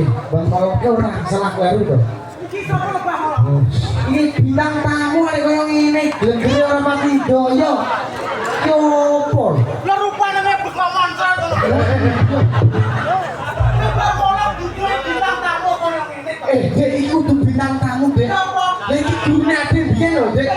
Bang Koloknya ora salah kleru to. Ini bintang tamu ada kaya ngene, glendere ora mati doyo. Ki opo? Lah rupane bekal mantra to. Bintang tamu koyo ngene. Dek iki kudu bintang tamu, Dek. Lah iki gurune ade biyen lho, Dek.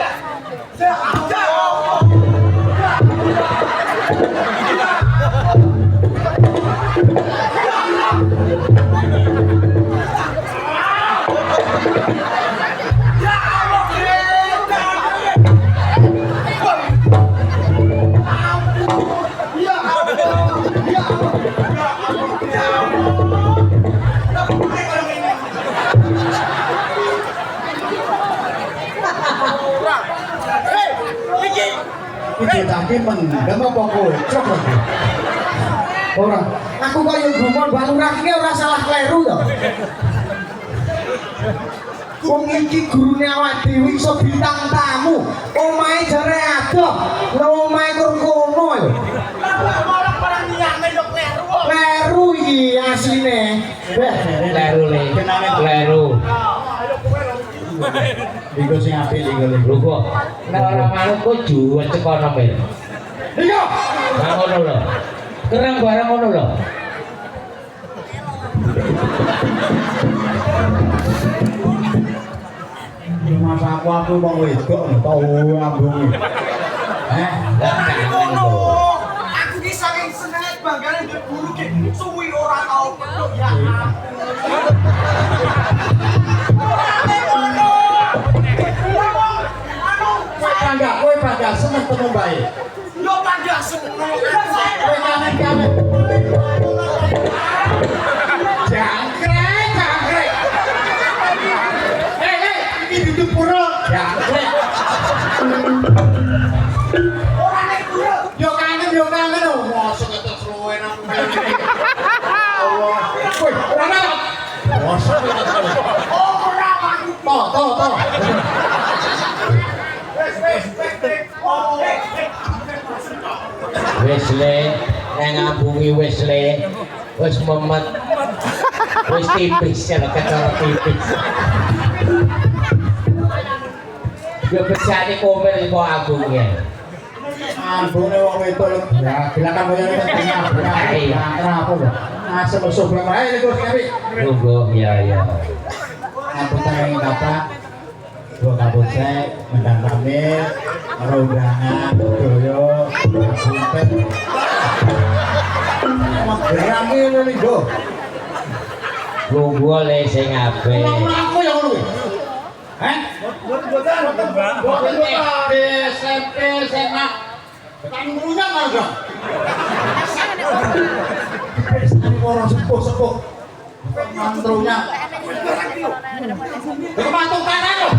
Iki tapi mendem apa kocok lagi? Ora, aku kaya gumon balurah iki ora salah kleru to. Wong iki gurune awak dhewe iso bintang tamu. Omahe jare adoh, lha omahe kok kono lho. Malah barang nyame yo kleru. Kleru iki asline. Kleru le. Kleru. Iku sing apik iku lho. Lho kok nek ora manut kok juwet cekono men. Iya. Lah ngono lho. Kereng barang ngono lho. Mas aku wong wedok tau ambunge. Ngono. Aku ki saking senenge banggane ndek guru ki suwi ora tau petuk ya. Kowe bangga seneng temu bae. Yo bangga seneng. Kowe kangen-kangen. Jangkrik, jangkrik. Iki duduk pura. Jangkrik. Ora nek guru. Yo kangen lho. Mosok ketok suwe nang Allah. Kowe ora ana. Mosok ketok. Ora aku. To. Wis le, nek ngambungi wis le. Wis memet. Wis tipis ya ketara tipis. Yo becane komel kok ambunge. Ambune wong wedok ya silakan koyo ngene ya apa lho asem sobrang ae lho kami Lungguh ya. ambut teng bapak gua kabut saya mendang kamil undangan doyo punten mas berang ngene lho go Lungguh le sing apik. aku ya ngono kuwi Boten SMP SMA tekan munya marga. Ini orang sepuh-sepuh. Mantronya. Kemantung kanan loh.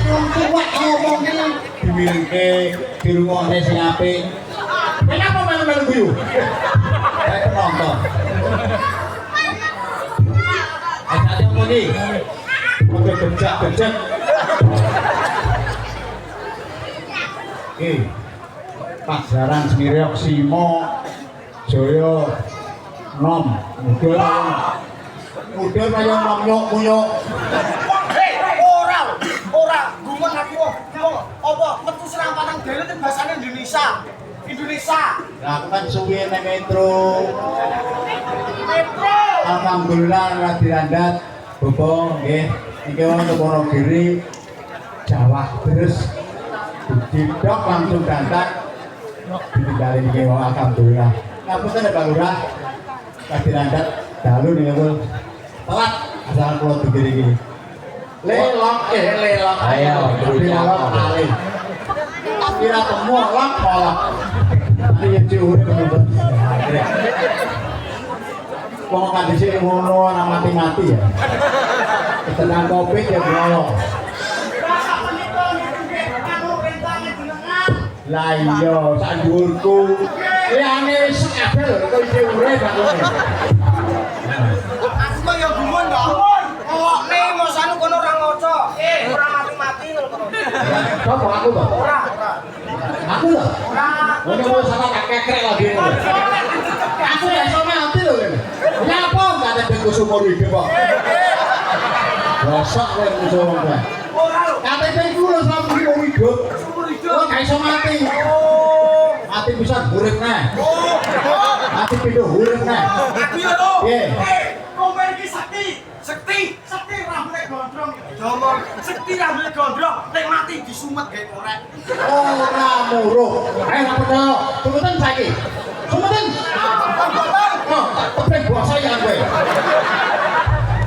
Wong kuat ngomong iki diwirke dirungokne sing apik. Kenapa melu-melu guyu? Saya penonton. Ada apa nih? Udah bejak-bejak. Pasaran Smirok Simo Joyo Nom Mudul kaya nom muyuk ora gumun aku apa metu serampanan dhewe itu bahasane Indonesia nah aku kan suwi nang metro alhamdulillah ora dirandat Bobo nggih iki wong Wonogiri Jawa terus dicidok langsung dantak ditinggalin iki wong alhamdulillah ngapunten Pak Lurah kadirandat dalu niku telat asal kula dikiri iki lelok Ayo, lelok kali kira temu lok molok iki diurip bener wong kan dhisik ngono ora mati-mati ya ketenang Covid ya bro lah iya sak dhuwurku liyane wis kabeh lho kok isih urip aku kaya gumun to kok ne mosane kono ora ngoco ora mati-mati lho kok sapa aku to ora aku lho ora ngono salah tak kekrek lagi ngono aku gak iso mati lho. Nyapa kate bengku sumur hidup kok. Bosok kowe musuh wong kowe. Ora lho. Kate bengku lho sumur hidup. Sumur Kowe hidup. gak iso mati. Mati bisa urip neh. Oh. Mati pindho urip neh. Aku yo lho. Piye? Kowe iki sakti. Sakti rambutnya gondrong. Jomong, sakti rambutnya gondrong. Nek mati disumet gawe korek. Ora muruh. Ayo ora percaya. Sumeten saiki. Sumeten. Oh, tepeng basa ya kowe.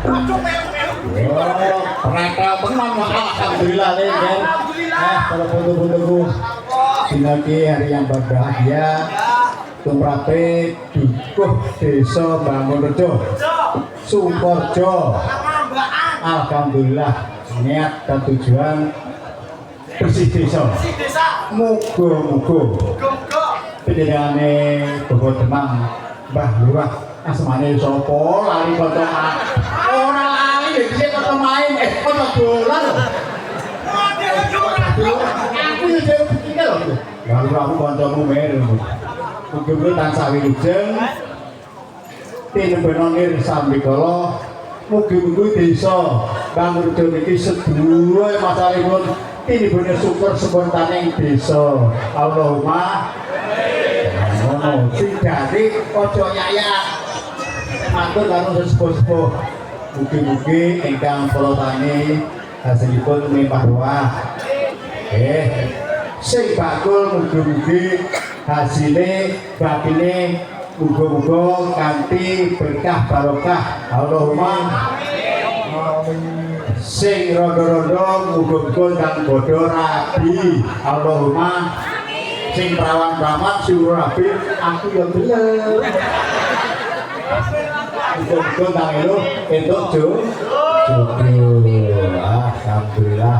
Aduh melu-melu. Oh, pretel tenan kok alhamdulillah nih, Gen. Alhamdulillah. Kalau foto-fotoku dina iki hari yang berbahagia. Tumrape dukuh desa Bangunrejo. Sukorejo. Ambaan. Alhamdulillah niat dan tujuan bersih desa. Si desa. Muga-muga Gonggo. penjenengane Bapak Demang Mbah Lurah asmane sapa lali kanca ora lali ya dhisik kanca main kanca dolan lho. Model curang. Aku yo dhewe iki lho. Lalu aku kancamu mere. Muga-muga tansah wilujeng tinembenonir sambikala mugi-mugi desa Bangunrejo niki sedulure masalahipun tinibune syukur spontaning desa. Allahumma ngono sing dadi aja yayak matur karo sesepuh-sepuh mugi-mugi ingkang kula tani hasilipun melimpah ruah sing bakul mugi-mugi hasile bakine muga-muga kanthi berkah barokah. Allahumma sing rondo-rondo muga-muga kang bodho rabi. Allahumma sing prawan-prawan suruh rabi aku yo gelem. Muga-muga kang elo entuk jodoh. Alhamdulillah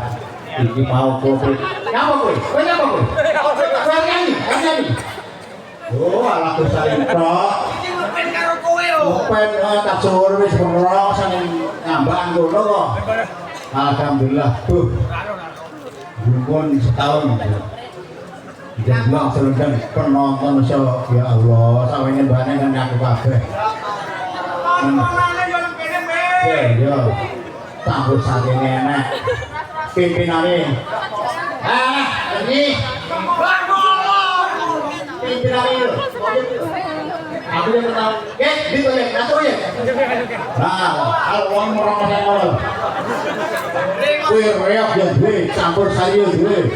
iki mau kowe. Nyapa kowe? Kowe nyapa kowe? Kowe nyanyi. Oh, ala kusari tok. Iki ngepen karo kowe lho. Open tak suwur wis ngono saking ngambang ngono kok. Alhamdulillah tuh. Bukan setahun. Jangan selendang penonton show ya Allah, sawene mbane kan aku kabeh. Ngomongane yo nang kene, Mbak. Ya yo. Tambut saking enak. Pimpinane. Ini pimpinane lho. Aku yang tahu. Gitu ya, ngatur ya. Nah, kalau wong merong ngono. Kuwi reok ya duwe, campur sari ya duwe.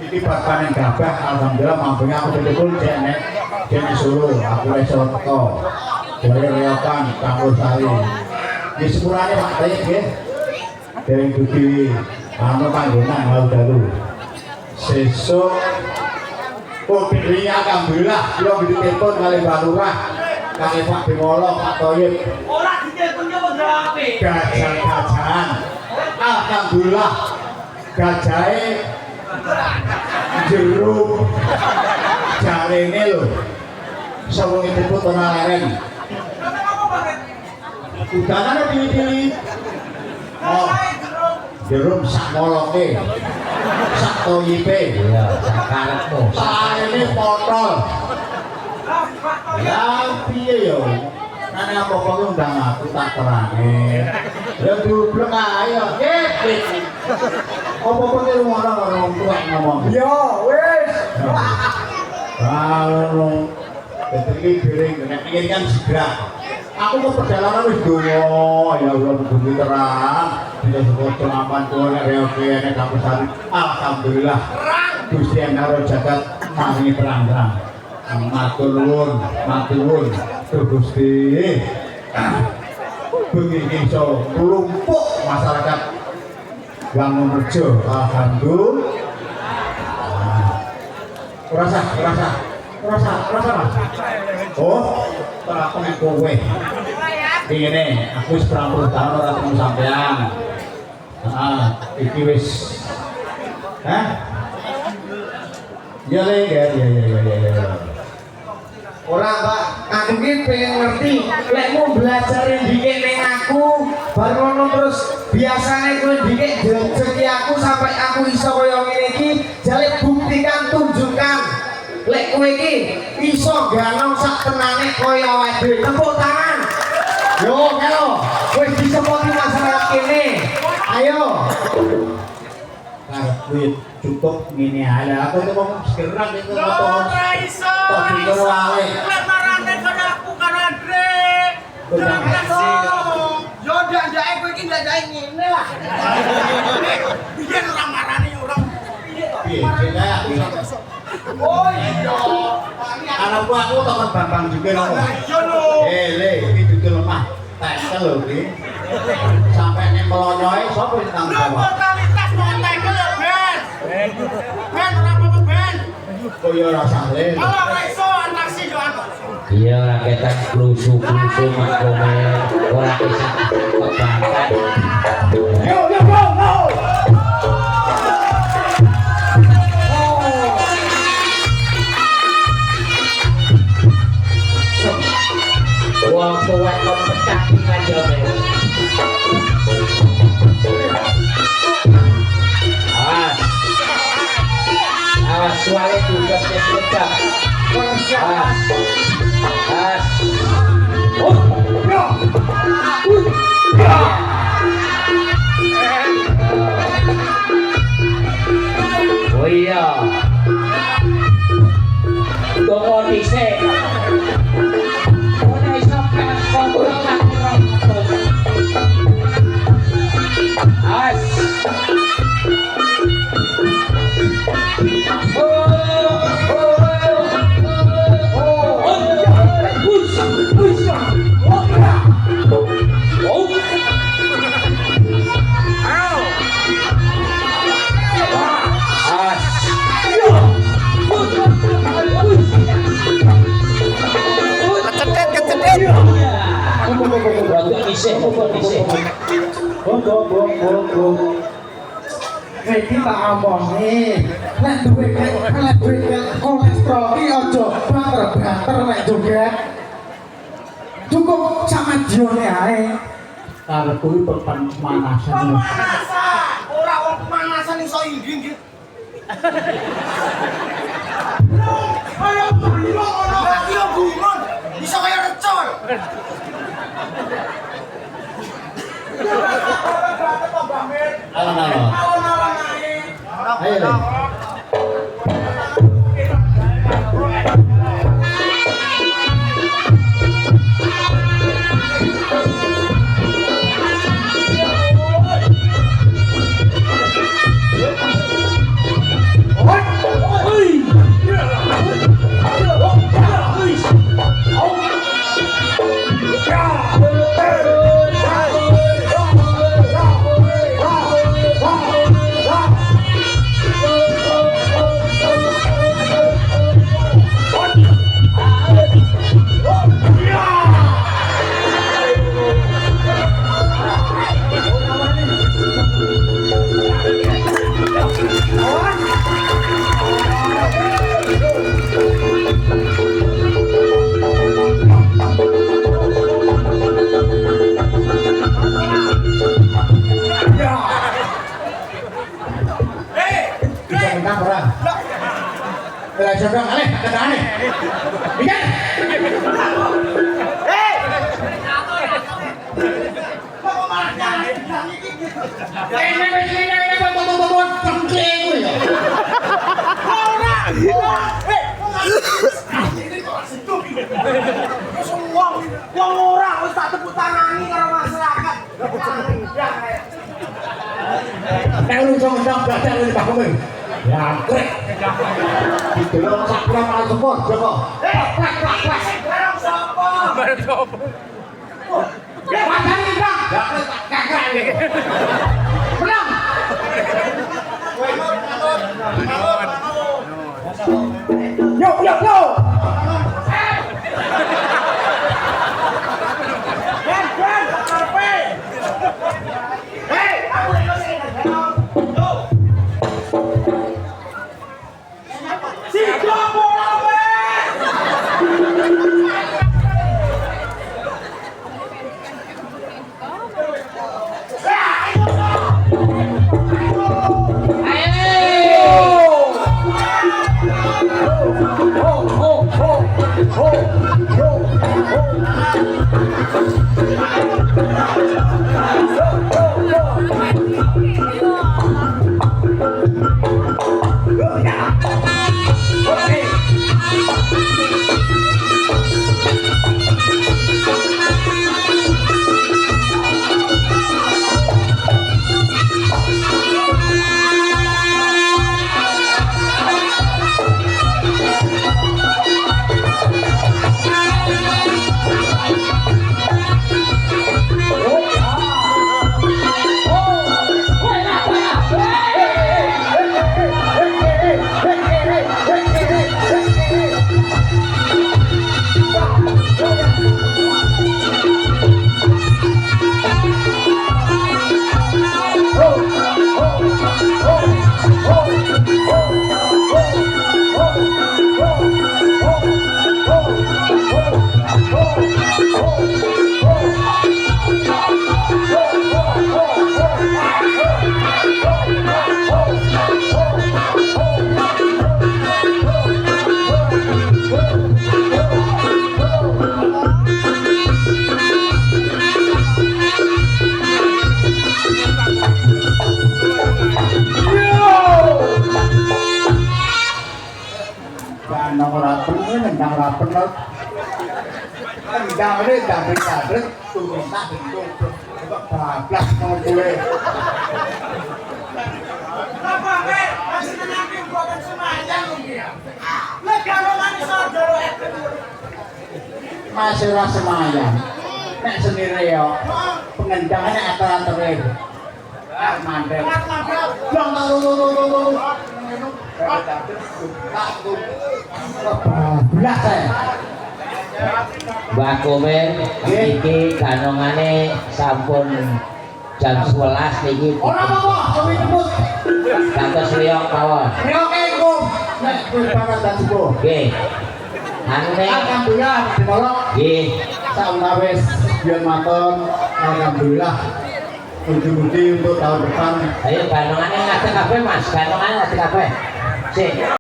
Iki bakane gabah alhamdulillah mampunya aku betul jenek Solo aku iso teko. Dhewe reokan campur sari. Di sepurane Pak Tayyib nggih. Dereng dugi anu panggonan dalu. Sesuk Kopi alhamdulillah, kula ditelepon kali Mbak Lurah, kali Pak Bimolo, Pak Tayyib. Ora ditelepon yo ndrape. Gajah-gajahan. Alhamdulillah, gajahe jeruk jarene lho. Sawung itu ora leren. Udane pilih-pilih. Oh, jeruk sak moloke. Sak toyipe. Iya, sakarepmu. Saene potol. Ya piye yo? Nane apa-apa undang aku tak terange. Ya dublek ae yo. Apa-apa ki ngono karo wong tuwa ngomong. Yo, wis. Kalau dadi piring nek iki kan segera. Aku mau perjalanan wis donga, ya Allah mugi terang. Tidak sekoco aman kowe nek reoke nek kampus sari. Alhamdulillah. Gusti Engkaro jagat maringi terang-terang. Matur nuwun, Duh Gusti. Bengi iso kelompok masyarakat Bangunrejo. Alhamdulillah. Rasa Mas. Oh, aku nek kowe. Ngene, aku wis 20 tahun ora ketemu sampean. Iki wis. Hah? Ya. Ora, Mbak, aku ki pengen ngerti lek mau belajar ndike ning aku, bar ngono terus biasane kowe ndike jejeki aku sampai aku iso kaya ngene iki, jale buktikan tunjukkan. Lek kowe iki iso ganong sak tenane kaya awake dhewe. Tepuk tangan. Yo, ayo. Wis disepoti masyarakat kene. Ayo. Duit cukup ngene ae. Aku tuh mau segerak itu motor. Raiso. Kok pikir wae. Lemarane karo aku karo Andre. Raiso. Yo ndandake kowe iki ndandake ngene lah. Biyen ora marani ora. Piye cedak. Oh iya. Anakku aku tekan Bambang juga lho. Yo lho. Le, iki juga lemah. Tekel lho iki. Sampai nek melonyoe sapa sing tanggung jawab? Brutalitas montekel ya, Ben. Ben ora apa-apa, Ben. Kok ya ora saleh. Kalau Raiso atraksi yo aku. Iya ora ketak klusu-klusu makome ora bisa kebanget. Yo yo go go. Wong tuwa kok pecah aja men. Awas suara juga pecah. Awas. Oh, Yo. oh iya. Tunggu dhisik. Ora iso kontrol As. Iki tak omongi, nek duwe kolesterol iki aja banter-banter nek joget. Cukup sama dione ae. Kalau kuwi pemanasan. Pemanasan. Ora wong pemanasan iso inggih. Ayo bungung ono. Ayo bungung. Bisa kaya recor. Alon-alon. Ayo deh. Sedang aneh, kata aneh. Bikin. Wong ora wis tak tepuk tangani karo masyarakat. Nek lu iso ngendang belajar di Pak Kowe. Ya, krek. Didelok sakra malah sempur, Joko. Barang sapa? Bareng sapa? Ya, padahal ngendang. Ya, kakak iki. Menang. Yo, yo, yo. Oh! Nang ora bener, nang ora bener. Nang rek dadek turun tak bentuk. Kok bablas mau kowe. Apa kek? Masih nanti buatan semayang ya. Lek kalau mani saudara Masih ora semayang. Nek sendiri yo. Pengendangane atur-ature. Ah mandek. Yang lalu. Bablas ae. Mbak Komen iki ganongane sampun jam 11 niki. Ora apa-apa, kowe nyebut. Kantos riyong mawon. Yo kengku. Nek kowe banget dan subuh. Nggih. Anune Alhamdulillah ditolong. nggih. Saunawes biar maton. Alhamdulillah. Mugi-mugi untuk tahun depan Ayo ganongane ngadeg kabeh Mas, ganongane ngadeg kabeh. Sik.